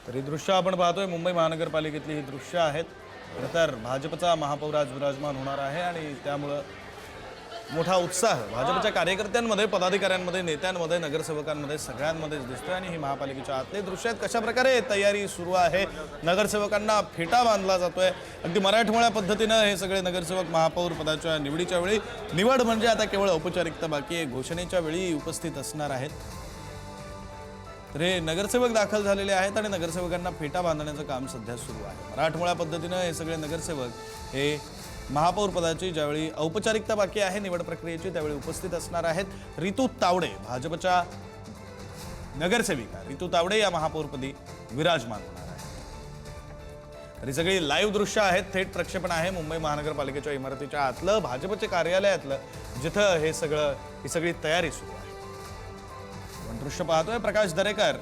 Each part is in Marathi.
तर ही दृश्य आपण पाहतोय मुंबई महानगरपालिकेतली ही दृश्य आहेत। तर भाजपचा महापौर आज विराजमान होणार आहे आणि त्यामुळे मोठा उत्साह भाजपच्या कार्यकर्त्यांमध्ये, पदाधिकाऱ्यांमध्ये, नेत्यांमध्ये, नगरसेवकांमध्ये सगळ्यांमध्ये दिसतोय आणि ही महापालिकेच्या आतले दृश्य आहेत। कशा प्रकारे तयारी सुरू आहे, नगरसेवकांना फेटा बांधला जातोय। अगदी मराठमोळ्या पद्धतीने हे सगळे नगरसेवक महापौर पदाच्या निवडीच्या वेळी, निवड म्हणजे आता केवळ औपचारिकता बाकी आहे, घोषणेच्या वेळी उपस्थित असणार आहेत। तर हे नगरसेवक दाखल झालेले आहेत आणि नगरसेवकांना फेटा बांधण्याचं काम सध्या सुरू आहे। मराठमोळ्या पद्धतीने हे सगळे नगरसेवक हे महापौर पदाची ज्यावेळी औपचारिकता बाकी आहे निवड प्रक्रियेची त्यावेळी उपस्थित असणार आहेत। रितू तावडे भाजपच्या नगरसेविका रितू तावडे या महापौरपदी विराजमान होणार आहेत। तर ही सगळी लाईव्ह दृश्य आहेत, थेट प्रक्षेपण आहे मुंबई महानगरपालिकेच्या इमारतीच्या आतलं भाजपचे कार्यालयातलं, जिथं ही सगळी तयारी सुरू आहे। आपण दृश्य पाहतोय प्रकाश दरेकर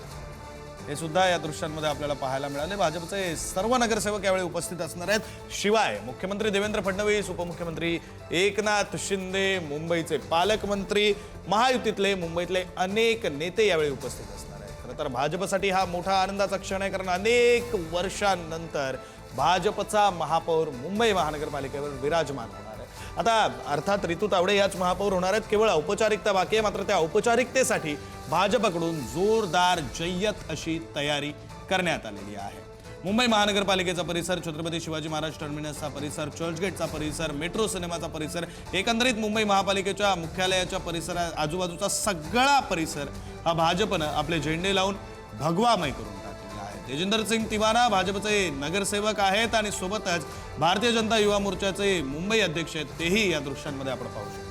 हे सुद्धा या दृश्यांमध्ये आपल्याला पाहायला मिळाले। भाजपचे सर्व नगरसेवक यावेळी उपस्थित असणार आहेत। शिवाय मुख्यमंत्री देवेंद्र फडणवीस, उपमुख्यमंत्री एकनाथ शिंदे, मुंबईचे पालकमंत्री, महायुतीतले मुंबईतले अनेक नेते यावेळी उपस्थित असणार आहेत। खरं तर भाजपसाठी हा मोठा आनंदाचा क्षण आहे, कारण अनेक वर्षांनंतर भाजपचा महापौर मुंबई महानगरपालिकेवर विराजमान होणार आहे। आता अर्थात रितू तावडे याच महापौर होणार आहेत, केवळ औपचारिकता बाकी आहे। मात्र त्या औपचारिकतेसाठी भाजपकडून जोरदार जय्यत अशी तयारी करण्यात आलेली आहे। मुंबई महानगरपालिकेचा परिसर, छत्रपती शिवाजी महाराज टर्मिनसचा परिसर, चर्चगेटचा परिसर, मेट्रो सिनेमाचा परिसर, एकंदरीत मुंबई महापालिकेच्या मुख्यालयाच्या परिसरात आजूबाजूचा सगळा परिसर हा भाजपनं आपले झेंडे लावून भगवामय करून टाकलेला आहे। तेजिंदर सिंग तिवाना भाजपचे नगरसेवक आहेत आणि सोबतच भारतीय जनता युवा मोर्चाचे मुंबई अध्यक्ष आहेत, तेही या दृश्यांमध्ये आपण पाहू शकतो।